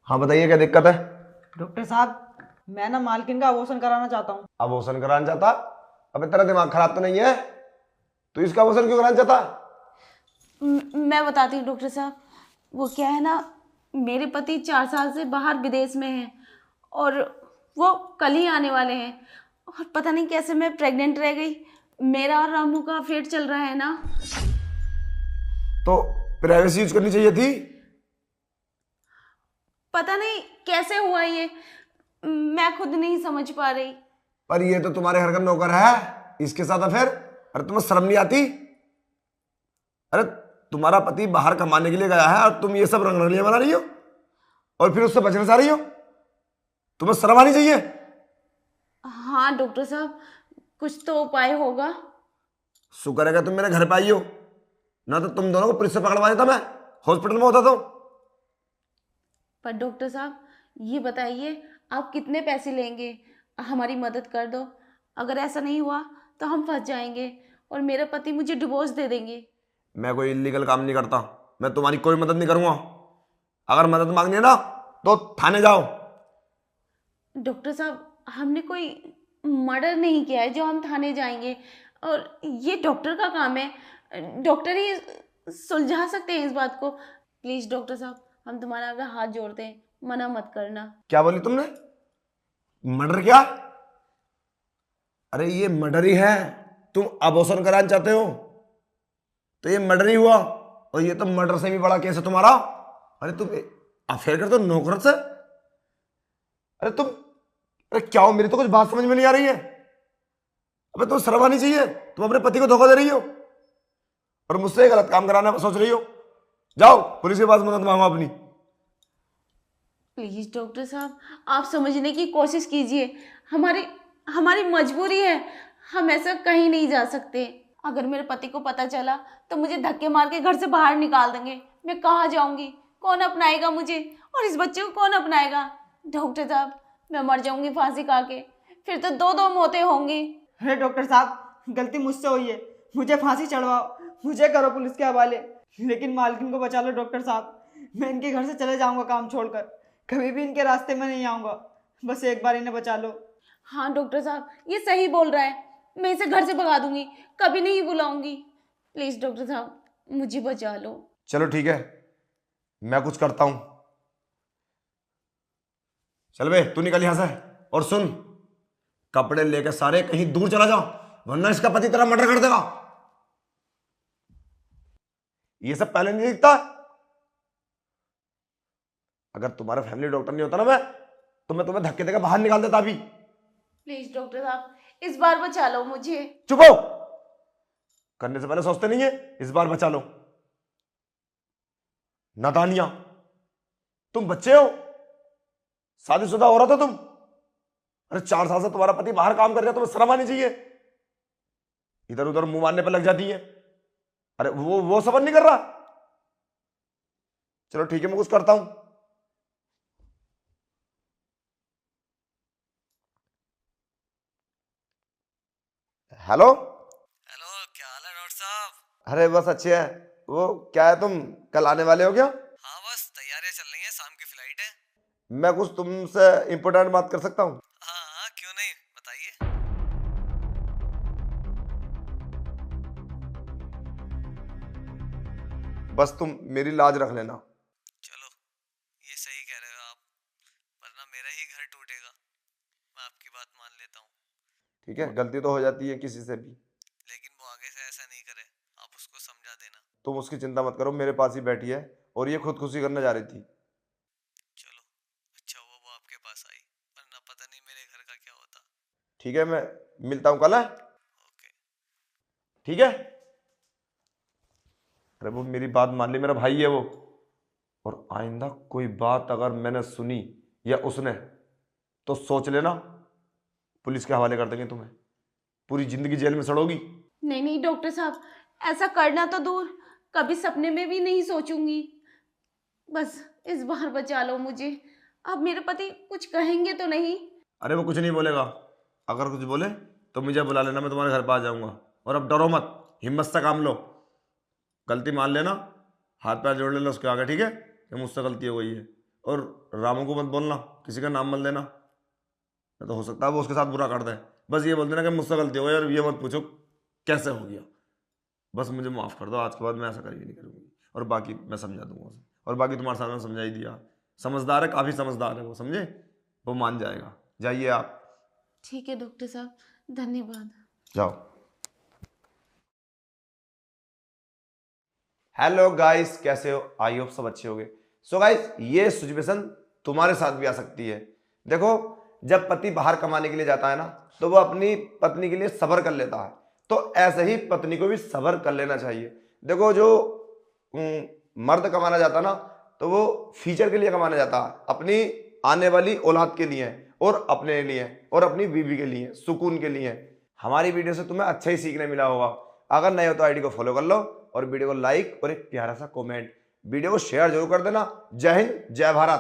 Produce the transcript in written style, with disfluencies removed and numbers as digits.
हाँ बताइए, क्या दिक्कत है? डॉक्टर साहब, मैं ना मालकिन का अबॉर्शन कराना चाहता हूँ। अबॉर्शन कराना चाहता? अबे तेरा दिमाग खराब तो नहीं है? तू इसका अबॉर्शन क्यों कराना चाहता? मैं बताती हूँ डॉक्टर साहब। वो क्या है ना, मेरे पति 4 साल से बाहर विदेश में हैं और वो कल ही आने वाले हैं। और पता नहीं कैसे मैं प्रेग्नेंट रह गई। मेरा और रामू का अफेयर चल रहा है ना। तो प्राइवेसी यूज करनी चाहिए थी। पता नहीं कैसे हुआ ये, मैं खुद नहीं समझ पा रही। पर ये तो तुम्हारे घर का नौकर है, इसके साथ फिर? अरे तुम्हें शर्म नहीं आती? अरे तुम्हारा पति बाहर कमाने के लिए गया है और तुम ये सब रंगरलियां बना रही हो और फिर उससे बचना चाह रही हो। तुम्हें शर्म आनी चाहिए। हाँ डॉक्टर साहब, कुछ तो उपाय होगा। शुक्र है कि तुम मेरे घर पे आई हो, ना तो तुम दोनों को पुलिस से पकड़वा देता मैं, हॉस्पिटल में होता तो। पर डॉक्टर साहब ये बताइए, आप कितने पैसे लेंगे? हमारी मदद कर दो। अगर ऐसा नहीं हुआ तो हम फंस जाएंगे और मेरे पति मुझे डिवोर्स दे देंगे। मैं कोई इलीगल काम नहीं करता, मैं तुम्हारी कोई मदद नहीं करूंगा। अगर मदद मांगनी है ना तो थाने जाओ। डॉक्टर साहब, हमने कोई मर्डर नहीं किया है जो हम थाने जाएंगे। और ये डॉक्टर का काम है, डॉक्टर ही सुलझा सकते हैं इस बात को। प्लीज़ डॉक्टर साहब, हम तुम्हारा आगे हाथ जोड़ते हैं, मना मत करना। क्या बोली तुमने? मर्डर? क्या? अरे ये मर्डर ही है। तुम अबॉर्शन कराना चाहते हो तो ये मर्डर ही हुआ, और ये तो मर्डर से भी बड़ा केस है तुम्हारा। अरे तुम अफेयर करते हो नौकर से? अरे तुम, अरे क्या हो, मेरी तो कुछ बात समझ में नहीं आ रही है। अबे तुम शर्म आनी चाहिए, तुम अपने पति को धोखा दे रही हो और मुझसे गलत काम कराना सोच रही हो। जाओ पुलिस के पास मदद मांगो अपनी। प्लीज़ डॉक्टर साहब, आप समझने की कोशिश कीजिए। हमारी हमारी मजबूरी है, हम ऐसा कहीं नहीं जा सकते। अगर मेरे पति को पता चला तो मुझे धक्के मार के घर से बाहर निकाल देंगे। मैं कहाँ जाऊंगी? कौन अपनाएगा मुझे? और इस बच्चे को कौन अपनाएगा? डॉक्टर साहब, मैं मर जाऊंगी फांसी खा के, फिर तो दो दो मौतें होंगी। अरे डॉक्टर साहब, गलती मुझसे हुई है, मुझे फांसी चढ़वाओ, मुझे करो पुलिस के हवाले, लेकिन मालकिन को बचा लो डॉक्टर साहब। मैं इनके घर से चले जाऊंगा काम छोड़कर, कभी भी इनके रास्ते में नहीं आऊंगा। बस एक बार इन्हें बचा लो। हाँ डॉक्टर साहब, ये सही बोल रहा है। मैं इसे घर से भगा दूंगी, कभी नहीं बुलाऊंगी। प्लीज़ डॉक्टर साहब, मुझे बचा लो। चलो ठीक है, मैं कुछ करता हूं। चल बे तू निकल यहां से। और सुन, कपड़े लेके सारे कहीं दूर चला जाओ, वरना इसका पति तेरा मर्डर कर देगा। ये सब पहले नहीं दिखता। अगर तुम्हारा फैमिली डॉक्टर नहीं होता ना मैं, तो मैं तुम्हें धक्के देकर बाहर निकाल देता अभी। प्लीज़ डॉक्टर साहब, इस बार बचा लो मुझे। चुप हो, करने से पहले सोचते नहीं है। इस बार बचा लो। नादानिया, तुम बच्चे हो, शादीशुदा हो रहा था तुम। अरे 4 साल से तुम्हारा पति बाहर काम कर रहा है, तुम्हें शर्म आनी चाहिए। इधर उधर मुंह मारने पर लग जाती है। अरे वो सबर नहीं कर रहा। चलो ठीक है, मैं कुछ करता हूं। हेलो। हेलो, क्या हाल है डॉक्टर साहब? अरे बस अच्छे हैं। वो क्या है, तुम कल आने वाले हो क्या? हाँ, बस तैयारियां चल रही हैं, शाम की फ्लाइट है। मैं कुछ तुमसे इंपॉर्टेंट बात कर सकता हूँ? हाँ हाँ, क्यों नहीं, बताइए। बस तुम मेरी लाज रख लेना। चलो, ये सही कह रहे हो आप, वरना मेरा ही घर टूटेगा। मैं आपकी बात मान लेता हूँ, ठीक है, गलती तो हो जाती है किसी से भी। लेकिन वो आगे से ऐसा नहीं करे, आप उसको समझा देना। तुम उसकी चिंता मत करो, मेरे पास ही बैठी है और ये खुदकुशी करने जा रही थी। चलो, अच्छा हुआ वो आपके पास आई, वरना पता नहीं मेरे घर का क्या होता। ठीक है, मैं मिलता हूँ कल, है? ओके। ठीक है। अरे वो मेरी बात मान ली, मेरा भाई है वो। और आइंदा कोई बात अगर मैंने सुनी या उसने, तो सोच लेना पुलिस के हवाले कर देंगे तुम्हें। पूरी जिंदगी जेल में सड़ोगी। नहीं नहीं डॉक्टर साहब, ऐसा करना तो दूर, कभी सपने में भी नहीं सोचूंगी। बस इस बार बचा लो मुझे। अब मेरे पति कुछ कहेंगे तो नहीं? अरे वो कुछ नहीं बोलेगा। अगर कुछ बोले तो मुझे बुला लेना, मैं तुम्हारे घर पर आ जाऊंगा। और अब डरो मत, हिम्मत से काम लो। गलती मान लेना, हाथ पैर जोड़ लेना उसके आगे, ठीक है, कि मुझसे गलती हो गई है। और रामू को मत बोलना, किसी का नाम मत लेना, नहीं तो हो सकता है वो उसके साथ बुरा कर दे। बस ये बोल देना कि मुझसे गलती हो गई और ये मत पूछो कैसे हो गया, बस मुझे माफ़ कर दो, आज के बाद मैं ऐसा कभी नहीं करूँगी। और बाकी मैं समझा दूंगा उसे, और बाकी तुम्हारे सामने समझा ही दिया। समझदार है, काफ़ी समझदार है वो, समझे, वो मान जाएगा। जाइए आप। ठीक है डॉक्टर साहब, धन्यवाद। जाओ। हेलो गाइस, कैसे हो? आई होप सब अच्छे होंगे। सो गाइस, ये सिचुएशन तुम्हारे साथ भी आ सकती है। देखो, जब पति बाहर कमाने के लिए जाता है ना, तो वो अपनी पत्नी के लिए सब्र कर लेता है, तो ऐसे ही पत्नी को भी सब्र कर लेना चाहिए। देखो, जो मर्द कमाना जाता ना, तो वो फ्यूचर के लिए कमाना जाता है, अपनी आने वाली औलाद के लिए और अपने लिए और अपनी बीवी के लिए, सुकून के लिए। हमारी वीडियो से तुम्हें अच्छा ही सीखने मिला होगा। अगर नए हो तो आईडी को फॉलो कर लो और वीडियो को लाइक और एक प्यारा सा कमेंट, वीडियो को शेयर जरूर कर देना। जय हिंद, जय भारत।